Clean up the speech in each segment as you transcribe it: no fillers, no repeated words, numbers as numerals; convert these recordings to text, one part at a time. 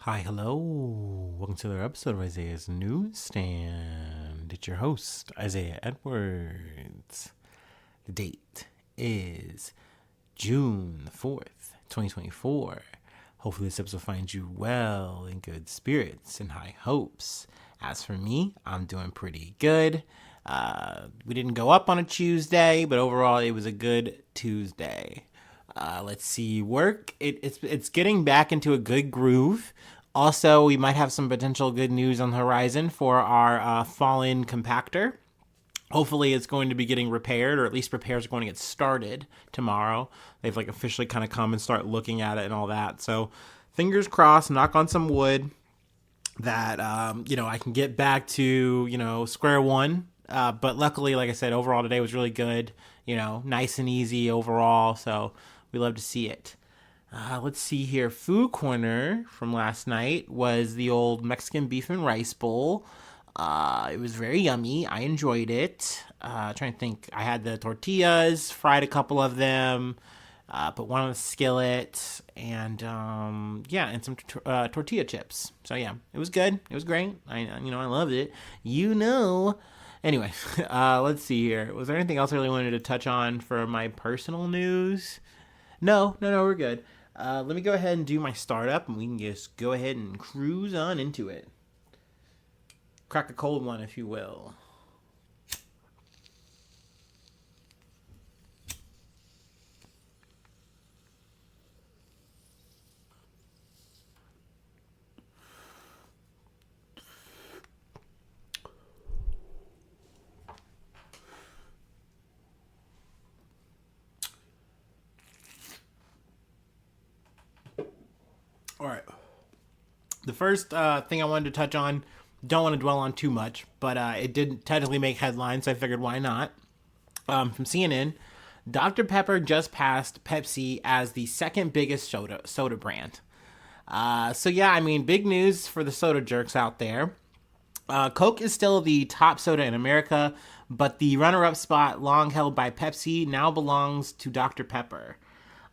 Hi, hello. Welcome to another episode of Isaiah's Newsstand. It's your host, Isaiah Edwards. The date is June the 4th, 2024. Hopefully this episode finds you well, in good spirits, and high hopes. As for me, I'm doing pretty good. We didn't go up on a Tuesday, but overall it was a good Tuesday. Let's see, work. It's getting back into a good groove. Also, we might have some potential good news on the horizon for our fallen compactor. Hopefully, it's going to be getting repaired, or at least repairs are going to get started tomorrow. They've officially kind of come and start looking at it and all that. So, fingers crossed, knock on some wood, that I can get back to square one. But luckily, like I said, overall today was really good. Nice and easy overall. So we love to see it. Let's see here. Food corner from last night was the old Mexican beef and rice bowl. It was very yummy. I enjoyed it. Trying to think. I had the tortillas, fried a couple of them, put one on the skillet, and and some tortilla chips. So yeah, it was good. It was great. I loved it. Anyway, let's see here. Was there anything else I really wanted to touch on for my personal news? No, we're good. Let me go ahead and do my startup, and we can just go ahead and cruise on into it. Crack a cold one, if you will. All right. The first thing I wanted to touch on, don't want to dwell on too much, but it did technically make headlines, so I figured why not. From CNN, Dr. Pepper just passed Pepsi as the second biggest soda brand. Big news for the soda jerks out there. Coke is still the top soda in America, but the runner-up spot, long held by Pepsi, now belongs to Dr. Pepper.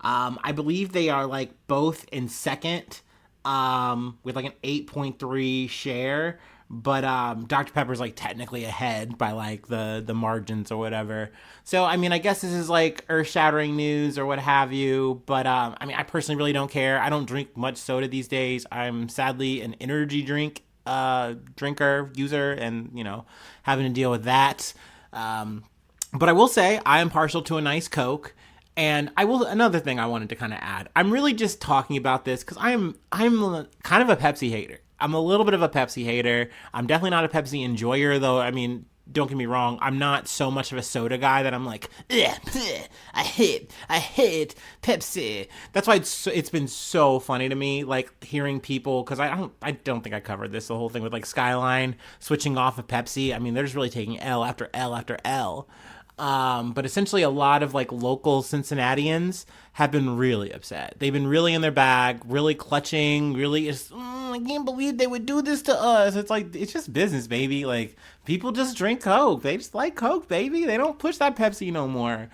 I believe they are both in second, with an 8.3 share, but Dr. Pepper's technically ahead by the margins or whatever. So I guess this is earth-shattering news or what have you, but I personally really don't care. I don't drink much soda these days. I'm sadly an energy drink drinker, user, and having to deal with that. But I will say I am partial to a nice Coke. And another thing I wanted to kind of add. I'm really just talking about this because I'm kind of a Pepsi hater. I'm a little bit of a Pepsi hater. I'm definitely not a Pepsi enjoyer, though. Don't get me wrong. I'm not so much of a soda guy that I'm like, I hate Pepsi. That's why it's been so funny to me, hearing people, because I don't think I covered this, the whole thing with Skyline switching off of Pepsi. They're just really taking L after L after L. But essentially a lot of local Cincinnatians have been really upset. They've been really in their bag, really clutching, really just, I can't believe they would do this to us. It's just business, baby. People just drink Coke. They just like Coke, baby. They don't push that Pepsi no more.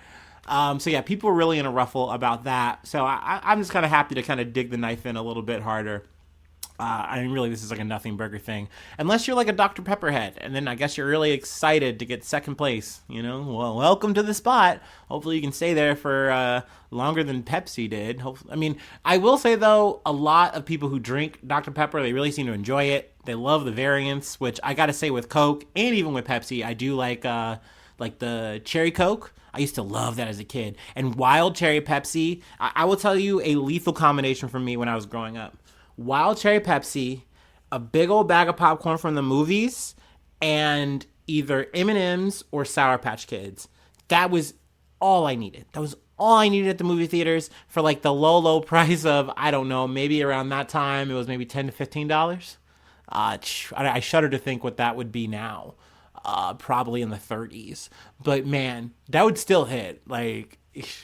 People are really in a ruffle about that. So I'm just kind of happy to kind of dig the knife in a little bit harder. Really, this is a nothing burger thing. Unless you're a Dr. Pepper head, and then I guess you're really excited to get second place. Well, welcome to the spot. Hopefully you can stay there for longer than Pepsi did. I will say, though, a lot of people who drink Dr. Pepper, they really seem to enjoy it. They love the variants, which I got to say with Coke, and even with Pepsi, I do like the cherry Coke. I used to love that as a kid. And wild cherry Pepsi, I will tell you, a lethal combination for me when I was growing up. Wild cherry Pepsi, a big old bag of popcorn from the movies, and either M&M's or Sour Patch Kids. That was all I needed. That was all I needed at the movie theaters for the low price of, I don't know, maybe around that time it was maybe $10 to $15. I shudder to think what that would be now. Probably in the 30s. But man, that would still hit.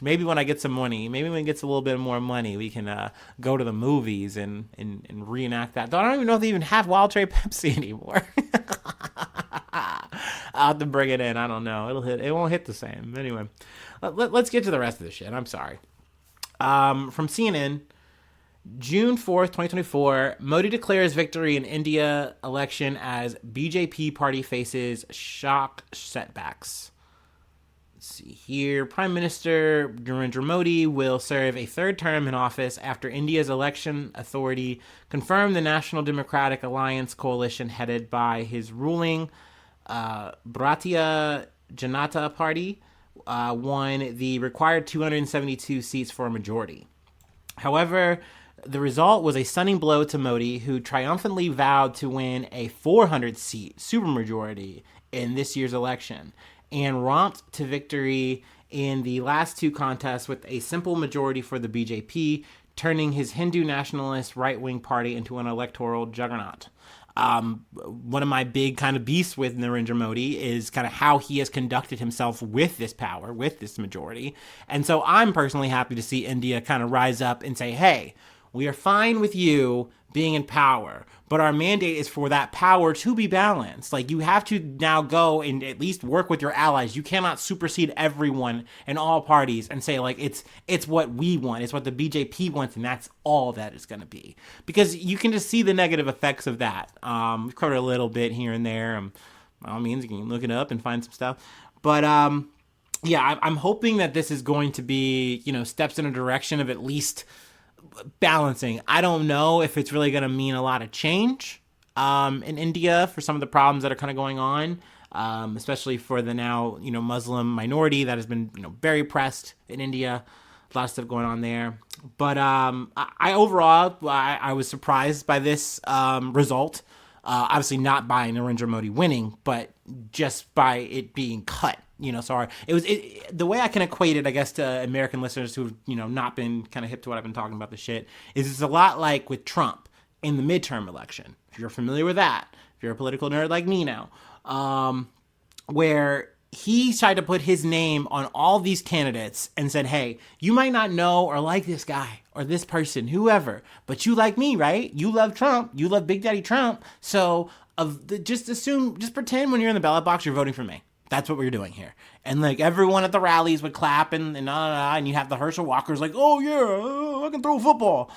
Maybe when I get some money, maybe when it gets a little bit more money, we can go to the movies and reenact that. I don't even know if they even have Wild Cherry Pepsi anymore. I'll have to bring it in. I don't know. It won't hit the same. Anyway, let's get to the rest of the shit. I'm sorry. From CNN, June 4th, 2024, Modi declares victory in India election as BJP party faces shock setbacks. Let's see here. Prime Minister Narendra Modi will serve a third term in office after India's election authority confirmed the National Democratic Alliance coalition headed by his ruling Bharatiya Janata Party won the required 272 seats for a majority. However, the result was a stunning blow to Modi, who triumphantly vowed to win a 400-seat supermajority in this year's election and romped to victory in the last two contests with a simple majority for the BJP, turning his Hindu nationalist right-wing party into an electoral juggernaut. One of my big kind of beasts with Narendra Modi is kind of how he has conducted himself with this power, with this majority. And so I'm personally happy to see India kind of rise up and say, hey, we are fine with you being in power, but our mandate is for that power to be balanced. Like, you have to now go and at least work with your allies. You cannot supersede everyone and all parties and say, like, it's what we want. It's what the BJP wants, and that's all that is going to be. Because you can just see the negative effects of that. We've covered a little bit here and there. By all means, you can look it up and find some stuff. But, yeah, I'm hoping that this is going to be, steps in a direction of at least balancing. I don't know if it's really going to mean a lot of change in India for some of the problems that are kind of going on, especially for the now, Muslim minority that has been, very pressed in India. A lot of stuff going on there. But I overall, I was surprised by this result. Obviously not by Narendra Modi winning, but just by it being cut. Sorry. The way I can equate it, I guess, to American listeners who've, not been kind of hip to what I've been talking about this shit, is it's a lot like with Trump in the midterm election. If you're familiar with that, if you're a political nerd like me now, where he tried to put his name on all these candidates and said, hey, you might not know or like this guy or this person, whoever, but you like me, right? You love Trump. You love Big Daddy Trump. So just pretend when you're in the ballot box, you're voting for me. That's what we're doing here. And like everyone at the rallies would clap and you have the Herschel Walkers like, oh yeah, I can throw a football.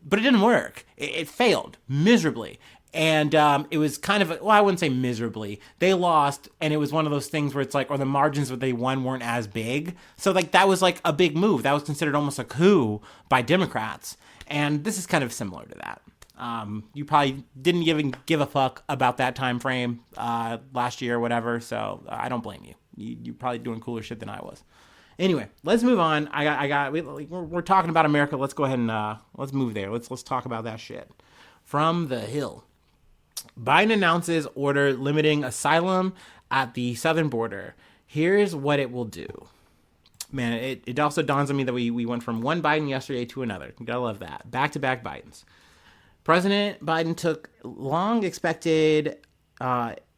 But it didn't work. It failed miserably. And it was kind of, I wouldn't say miserably. They lost, and it was one of those things where it's like, or the margins that they won weren't as big. So like that was like a big move. That was considered almost a coup by Democrats. And this is kind of similar to that. You probably didn't even give a fuck about that time frame last year or whatever, so I don't blame you. You're probably doing cooler shit than I was. Anyway, let's move on. We're talking about America. Let's go ahead and let's move there. Let's talk about that shit. From the Hill. Biden announces order limiting asylum at the southern border. Here's what it will do. Man, it also dawns on me that we went from one Biden yesterday to another. You gotta love that. Back-to-back Bidens. President Biden took long-expected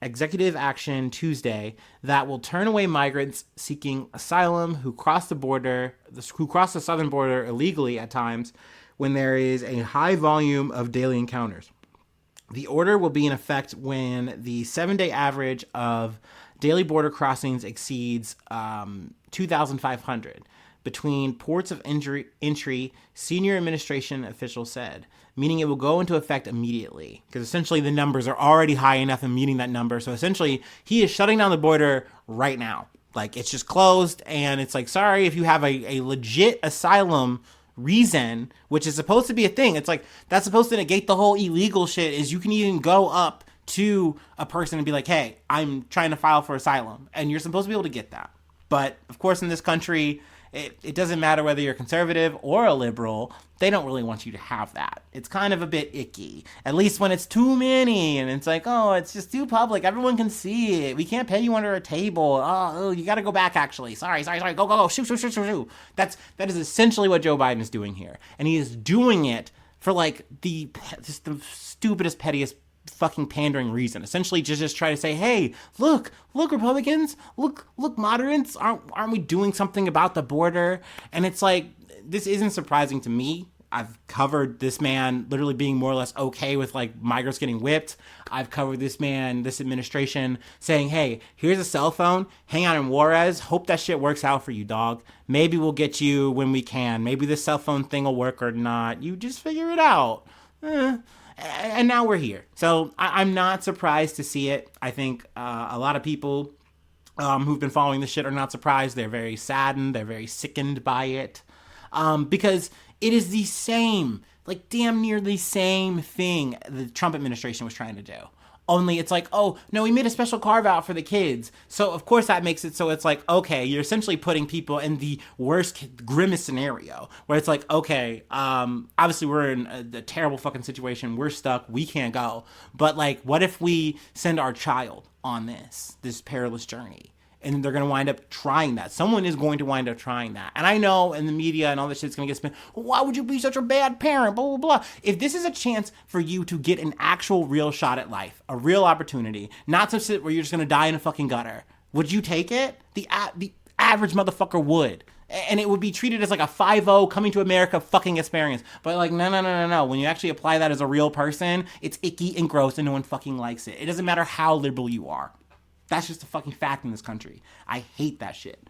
executive action Tuesday that will turn away migrants seeking asylum who cross the southern border illegally at times when there is a high volume of daily encounters. The order will be in effect when the 7-day average of daily border crossings exceeds 2,500. Between ports of entry, senior administration officials said, meaning it will go into effect immediately, because essentially the numbers are already high enough in meeting that number. So essentially, he is shutting down the border right now. Like, it's just closed, and it's like, sorry, if you have a legit asylum reason, which is supposed to be a thing. It's like, that's supposed to negate the whole illegal shit, is you can even go up to a person and be like, hey, I'm trying to file for asylum. And you're supposed to be able to get that. But, of course, in this country, it doesn't matter whether you're conservative or a liberal. They don't really want you to have that. It's kind of a bit icky, at least when it's too many and it's like, oh, it's just too public. Everyone can see it. We can't pay you under a table. Oh, you got to go back, actually. Sorry. Go. Shoot. That is essentially what Joe Biden is doing here. And he is doing it for like the stupidest, pettiest fucking pandering reason. Essentially just try to say, hey, look Republicans, look moderates, aren't we doing something about the border? And it's like, this isn't surprising to me. I've covered this man literally being more or less okay with like migrants getting whipped. I've covered this administration saying, hey, here's a cell phone, hang out in Juarez, hope that shit works out for you, dog. Maybe we'll get you when we can. Maybe this cell phone thing will work or not. You just figure it out. And now we're here. So I'm not surprised to see it. I think a lot of people who've been following this shit are not surprised. They're very saddened. They're very sickened by it. Because it is the same, like damn near the same thing the Trump administration was trying to do. Only it's like, oh, no, we made a special carve out for the kids. So, of course, that makes it so it's like, okay, you're essentially putting people in the worst, grimmest scenario where it's like, okay, obviously we're in a terrible fucking situation. We're stuck. We can't go. But, like, what if we send our child on this perilous journey? And they're going to wind up trying that. Someone is going to wind up trying that. And I know in the media and all this shit's going to get spent. Why would you be such a bad parent? Blah, blah, blah. If this is a chance for you to get an actual real shot at life, a real opportunity, not some shit where you're just going to die in a fucking gutter, would you take it? The average motherfucker would. And it would be treated as like a 5-0 coming to America fucking experience. But like, no. When you actually apply that as a real person, it's icky and gross and no one fucking likes it. It doesn't matter how liberal you are. That's just a fucking fact in this country. I hate that shit.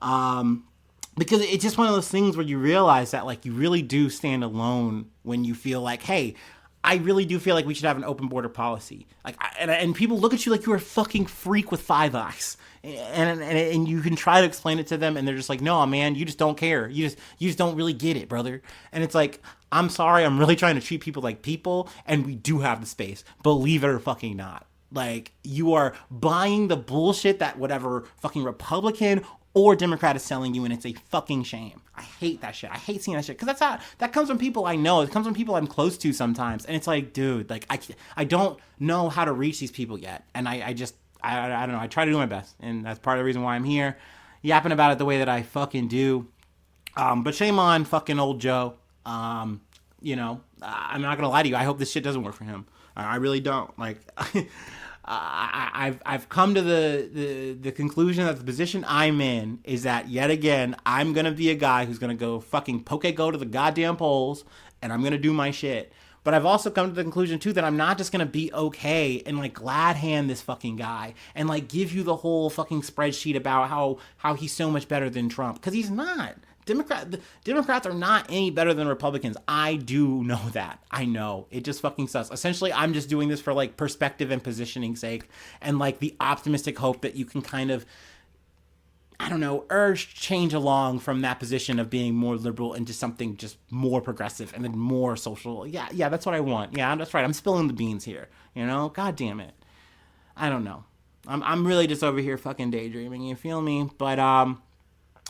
Because it's just one of those things where you realize that, like, you really do stand alone when you feel like, hey, I really do feel like we should have an open border policy. Like, and people look at you like you're a fucking freak with 5 eyes. And you can try to explain it to them, and they're just like, no, man, you just don't care. You just don't really get it, brother. And it's like, I'm sorry, I'm really trying to treat people like people, and we do have the space. Believe it or fucking not. Like, you are buying the bullshit that whatever fucking Republican or Democrat is selling you, and it's a fucking shame. I hate that shit. I hate seeing that shit. Because that comes from people I know. It comes from people I'm close to sometimes. And it's like, dude, like, I don't know how to reach these people yet. And I don't know. I try to do my best. And that's part of the reason why I'm here, yapping about it the way that I fucking do. But shame on fucking old Joe. You know, I'm not going to lie to you. I hope this shit doesn't work for him. I really don't. Like, I've come to the conclusion that the position I'm in is that yet again I'm gonna be a guy who's gonna go fucking go to the goddamn polls, and I'm gonna do my shit. But I've also come to the conclusion too that I'm not just gonna be okay and like glad hand this fucking guy and like give you the whole fucking spreadsheet about how he's so much better than Trump, because he's not. Democrats are not any better than Republicans. I do know that. I know. It just fucking sucks. Essentially, I'm just doing this for like perspective and positioning sake and like the optimistic hope that you can kind of, I don't know, urge change along from that position of being more liberal into something just more progressive and then more social. Yeah, that's what I want. Yeah, that's right. I'm spilling the beans here. You know? God damn it. I don't know. I'm really just over here fucking daydreaming. You feel me? But,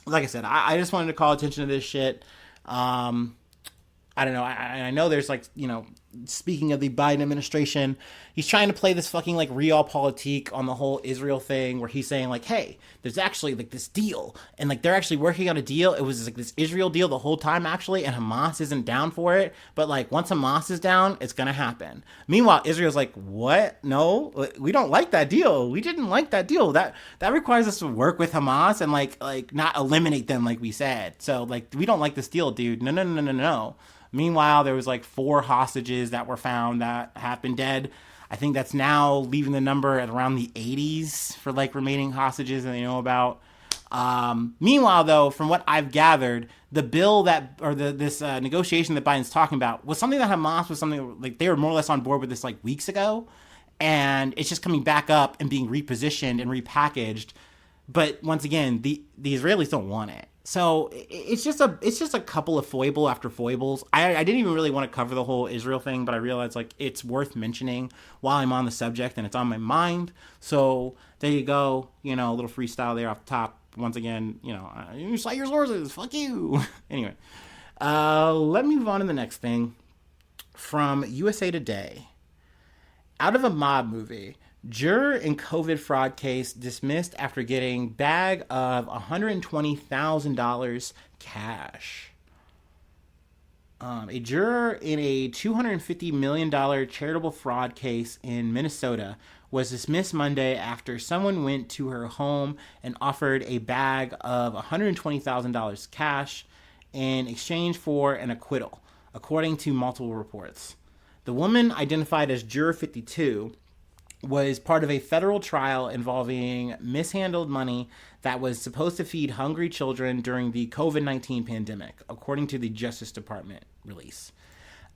like I said, I just wanted to call attention to this shit. I don't know. I know there's like, you know, speaking of the Biden administration, he's trying to play this fucking like realpolitik on the whole Israel thing where he's saying like, hey, there's actually like this deal and like they're actually working on a deal. It was like this Israel deal the whole time actually, and Hamas isn't down for it. But like once Hamas is down, it's going to happen. Meanwhile, Israel's like, what? No, we don't like that deal. We didn't like that deal. That requires us to work with Hamas and like not eliminate them like we said. So like, we don't like this deal, dude. No. Meanwhile, there was like 4 hostages that were found that have been dead. I think that's now leaving the number at around the 80s for like remaining hostages that they know about. Meanwhile, though, from what I've gathered, the bill this negotiation that Biden's talking about was something that Hamas was something like they were more or less on board with this like weeks ago. And it's just coming back up and being repositioned and repackaged. But once again, the Israelis don't want it. So it's just a couple of foible after foibles. I didn't even really want to cover the whole Israel thing, but I realized like it's worth mentioning while I'm on the subject and it's on my mind. So there you go. You know, a little freestyle there off the top. Once again, you know, you cite your sources. Fuck you. Anyway, let me move on to the next thing from USA Today. Out of a mob movie. Juror in COVID fraud case dismissed after getting bag of $120,000 cash. A juror in a $250 million charitable fraud case in Minnesota was dismissed Monday after someone went to her home and offered a bag of $120,000 cash in exchange for an acquittal. according to multiple reports. The woman, identified as Juror 52, was part of a federal trial involving mishandled money that was supposed to feed hungry children during the COVID-19 pandemic, according to the Justice Department release.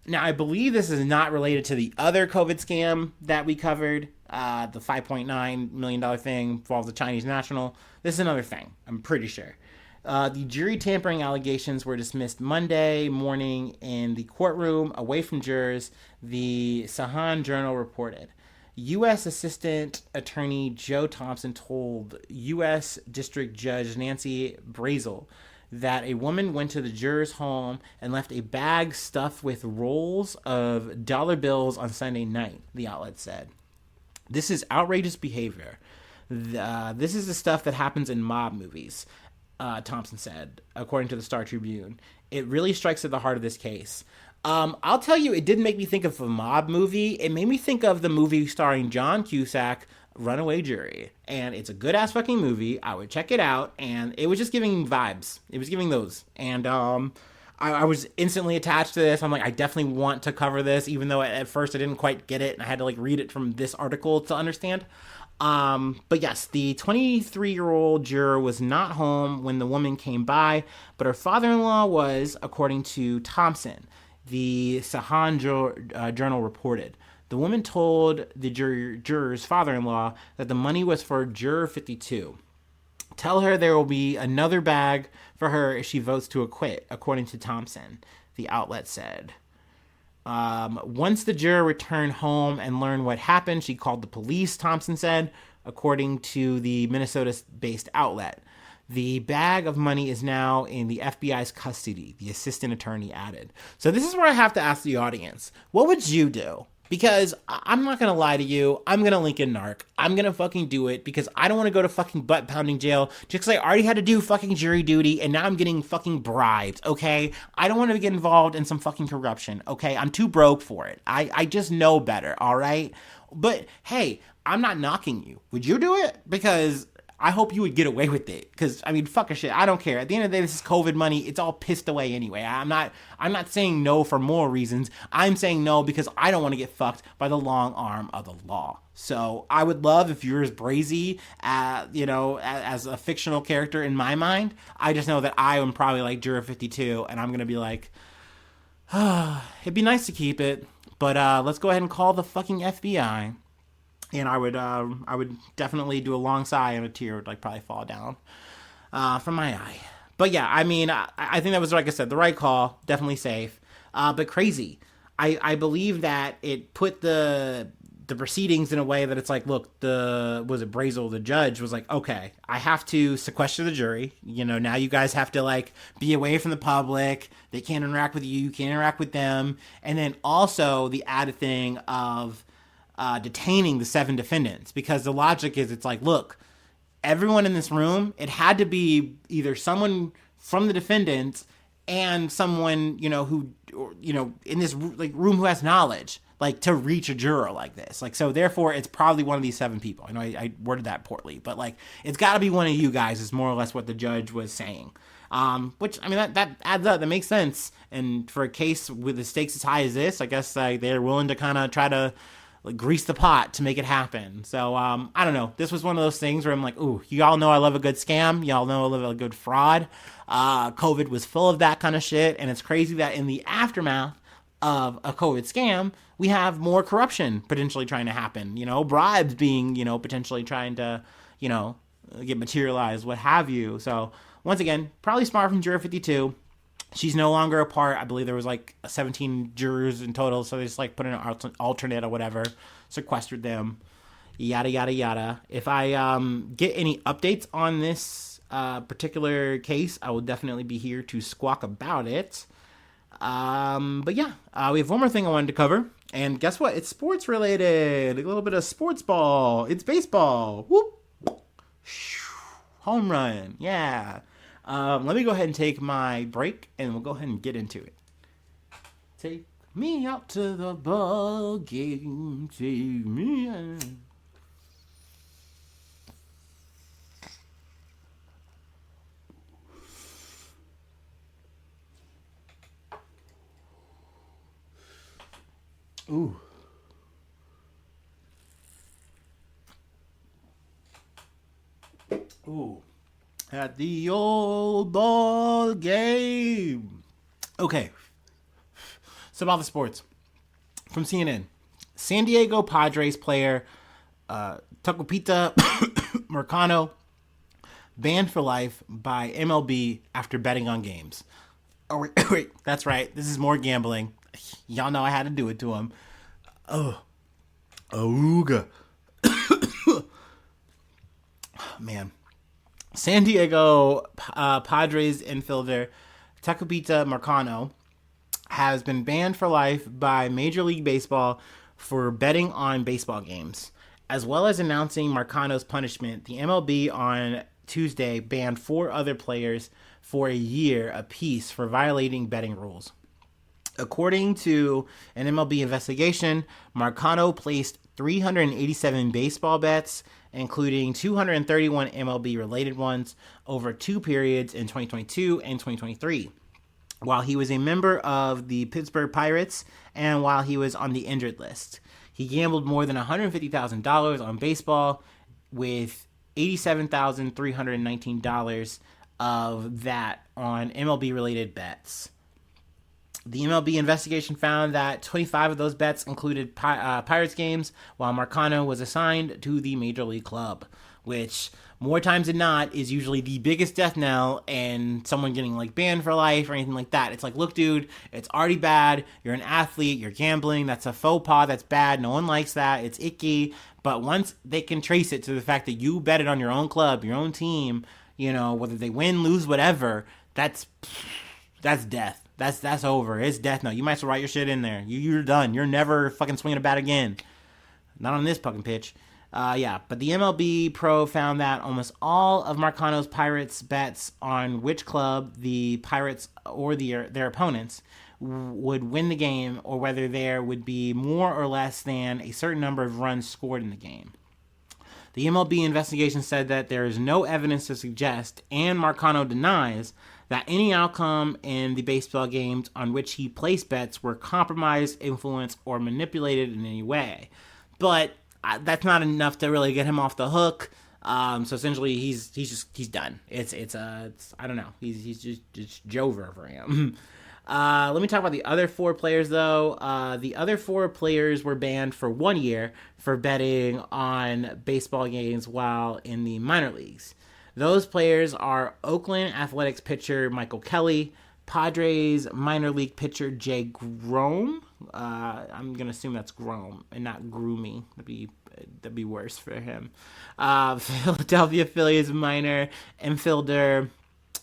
Now, I believe this is not related to the other COVID scam that we covered, the $5.9 million thing involves the Chinese national. This is another thing, I'm pretty sure. The jury tampering allegations were dismissed Monday morning in the courtroom away from jurors, the Sahan Journal reported. U.S. Assistant Attorney Joe Thompson told U.S. District Judge Nancy Brazel that a woman went to the juror's home and left a bag stuffed with rolls of dollar bills on Sunday night, the outlet said. This is outrageous behavior. This is the stuff that happens in mob movies, Thompson said, according to the Star Tribune. It really strikes at the heart of this case. I'll tell you, it didn't make me think of a mob movie. It made me think of the movie starring John Cusack, Runaway Jury. And it's a good-ass fucking movie. I would check it out. And it was just giving vibes. It was giving those. And I was instantly attached to this. I'm like, I definitely want to cover this, even though at first I didn't quite get it. And I had to, like, read it from this article to understand. But yes, the 23-year-old juror was not home when the woman came by, but her father-in-law was, according to Thompson. The Sahan Journal reported. The woman told the juror's father-in-law that the money was for Juror 52. Tell her there will be another bag for her if she votes to acquit, according to Thompson, the outlet said. Once the juror returned home and learned what happened, she called the police, Thompson said, according to the Minnesota-based outlet. The bag of money is now in the FBI's custody, the assistant attorney added. So this is where I have to ask the audience, what would you do? Because I'm not going to lie to you. I'm going to link in narc. I'm going to fucking do it because I don't want to go to fucking butt pounding jail just because I already had to do fucking jury duty and now I'm getting fucking bribed, okay? I don't want to get involved in some fucking corruption, okay? I'm too broke for it. I just know better, all right? But hey, I'm not knocking you. Would you do it? Because I hope you would get away with it. Because, I mean, fuck a shit. I don't care. At the end of the day, this is COVID money. It's all pissed away anyway. I'm not saying no for moral reasons. I'm saying no because I don't want to get fucked by the long arm of the law. So I would love if you're as brazy, as a fictional character in my mind. I just know that I am probably like Juror 52, and I'm going to be like, it'd be nice to keep it, but let's go ahead and call the fucking FBI. And I would definitely do a long sigh and a tear would like probably fall down from my eye. But yeah, I mean, I think that was, like I said, the right call. Definitely safe. But crazy. I believe that it put the proceedings in a way that it's like, look, Brazel, the judge, was like, okay, I have to sequester the jury. You know, now you guys have to like be away from the public. They can't interact with you. You can't interact with them. And then also the added thing of detaining the 7 defendants, because the logic is it's like, look, everyone in this room, it had to be either someone from the defendants and someone, who, in this like room who has knowledge, like to reach a juror like this. Like, so therefore it's probably one of these 7 people. I know I worded that poorly, but like, it's gotta be one of you guys is more or less what the judge was saying. Which, I mean, that adds up. That makes sense. And for a case with the stakes as high as this, I guess they're willing to kind of try to like grease the pot to make it happen. So, I don't know. This was one of those things where I'm like, ooh, y'all know I love a good scam. Y'all know I love a good fraud. COVID was full of that kind of shit. And it's crazy that in the aftermath of a COVID scam, we have more corruption potentially trying to happen. Bribes being, potentially trying to, get materialized, what have you. So, once again, probably smart from Juror 52. She's no longer a part. I believe there was like 17 jurors in total, so they just like put in an alternate or whatever, sequestered them, yada, yada, yada. If I get any updates on this particular case, I will definitely be here to squawk about it. But yeah, we have one more thing I wanted to cover, and guess what? It's sports related. A little bit of sports ball. It's baseball. Whoop. Home run. Yeah. Let me go ahead and take my break, and we'll go ahead and get into it. Take me out to the ball game. Take me out. Ooh. Ooh. At the old ball game. Okay. So about the sports. From CNN. San Diego Padres player Tucupita Marcano banned for life by MLB after betting on games. Oh, wait, that's right. This is more gambling. Y'all know I had to do it to him. Oh, ooga. Man. San Diego Padres infielder Tucupita Marcano has been banned for life by Major League Baseball for betting on baseball games. As well as announcing Marcano's punishment, the MLB on Tuesday banned 4 other players for a year apiece for violating betting rules. According to an MLB investigation, Marcano placed 387 baseball bets, including 231 MLB-related ones, over 2 periods in 2022 and 2023, while he was a member of the Pittsburgh Pirates and while he was on the injured list. He gambled more than $150,000 on baseball, with $87,319 of that on MLB-related bets. The MLB investigation found that 25 of those bets included Pirates games, while Marcano was assigned to the Major League club, which more times than not is usually the biggest death knell and someone getting like banned for life or anything like that. It's like, look, dude, it's already bad. You're an athlete. You're gambling. That's a faux pas. That's bad. No one likes that. It's icky. But once they can trace it to the fact that you betted on your own club, your own team, you know, whether they win, lose, whatever, that's death. That's over. It's death note. You might as well write your shit in there. You're done. You're never fucking swinging a bat again. Not on this fucking pitch. But the MLB Pro found that almost all of Marcano's Pirates bets on which club the Pirates or their opponents would win the game, or whether there would be more or less than a certain number of runs scored in the game. The MLB investigation said that there is no evidence to suggest, and Marcano denies, that any outcome in the baseball games on which he placed bets were compromised, influenced, or manipulated in any way. But that's not enough to really get him off the hook. So essentially, he's done. It's I don't know. He's just Jover for him. Let me talk about the other 4 players, though. The other 4 players were banned for 1 year for betting on baseball games while in the minor leagues. Those players are Oakland Athletics pitcher Michael Kelly, Padres minor league pitcher Jay Grome. I'm gonna assume that's Grome and not Groomy. That'd be worse for him. Philadelphia Phillies minor infielder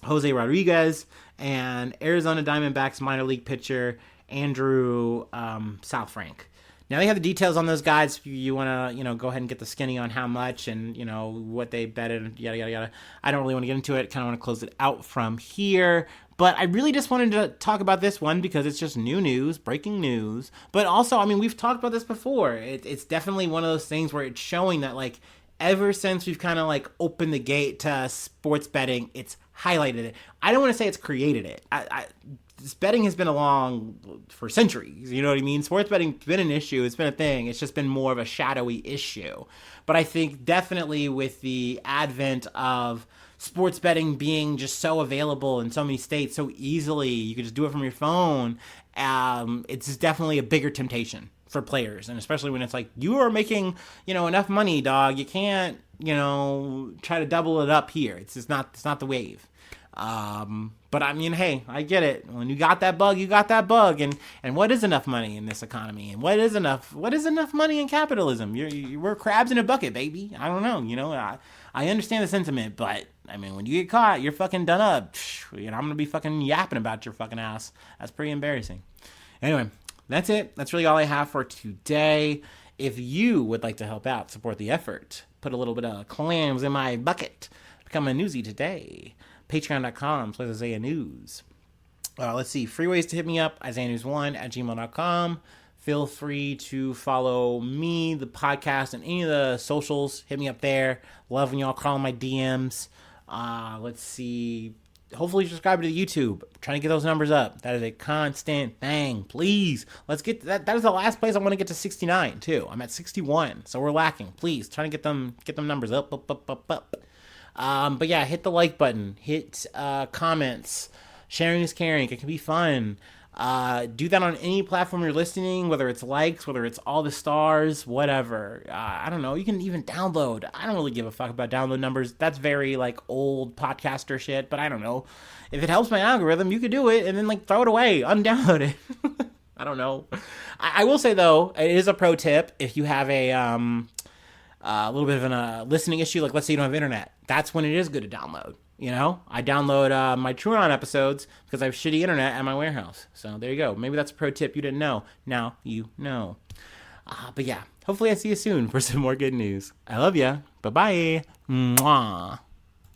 Jose Rodriguez, and Arizona Diamondbacks minor league pitcher Andrew Southfrank. Now they have the details on those guys. If you want to, go ahead and get the skinny on how much and, what they betted, yada, yada, yada. I don't really want to get into it. Kind of want to close it out from here. But I really just wanted to talk about this one because it's just new news, breaking news. But also, we've talked about this before. It's definitely one of those things where it's showing that, ever since we've kind of, opened the gate to sports betting, it's highlighted it. I don't want to say it's created it. This betting has been along for centuries. You know what I mean? Sports betting's been an issue. It's been a thing. It's just been more of a shadowy issue. But I think definitely with the advent of sports betting being just so available in so many states so easily, you can just do it from your phone, it's definitely a bigger temptation for players. And especially when it's like, you are making, enough money, dog. You can't, try to double it up here. It's not the wave. But hey, I get it. When you got that bug, you got that bug. And what is enough money in this economy? And what is enough money in capitalism? We're crabs in a bucket, baby. I don't know. I understand the sentiment, but when you get caught, you're fucking done up. I'm going to be fucking yapping about your fucking ass. That's pretty embarrassing. Anyway, that's it. That's really all I have for today. If you would like to help out, support the effort, put a little bit of clams in my bucket, become a newsie today. Patreon.com/Isaiah News. Let's see. Free ways to hit me up. IsaiahNews1@gmail.com. Feel free to follow me, the podcast, and any of the socials. Hit me up there. Love when y'all crawl in my DMs. Let's see. hopefully subscribe to the YouTube. Trying to get those numbers up. That is a constant thing. Please, let's get that. That is the last place I want to get to 69 too. I'm at 61, so we're lacking. Please, trying to get them numbers up. But yeah, hit the like button. Hit comments. Sharing is caring. It can be fun. Do that on any platform you're listening, whether it's likes, whether it's all the stars, whatever. I don't know. You can even download. I don't really give a fuck about download numbers. That's very like old podcaster shit, but I don't know. If it helps my algorithm, you could do it and then like throw it away, undownload it. I don't know. I will say though, it is a pro tip if you have a little bit of a listening issue, like let's say you don't have internet. That's when it is good to download. You know, I download my TrueOn episodes because I have shitty internet at my warehouse. So there you go. Maybe that's a pro tip you didn't know. Now you know. But yeah, hopefully I see you soon for some more good news. I love ya. Bye-bye. Mwah.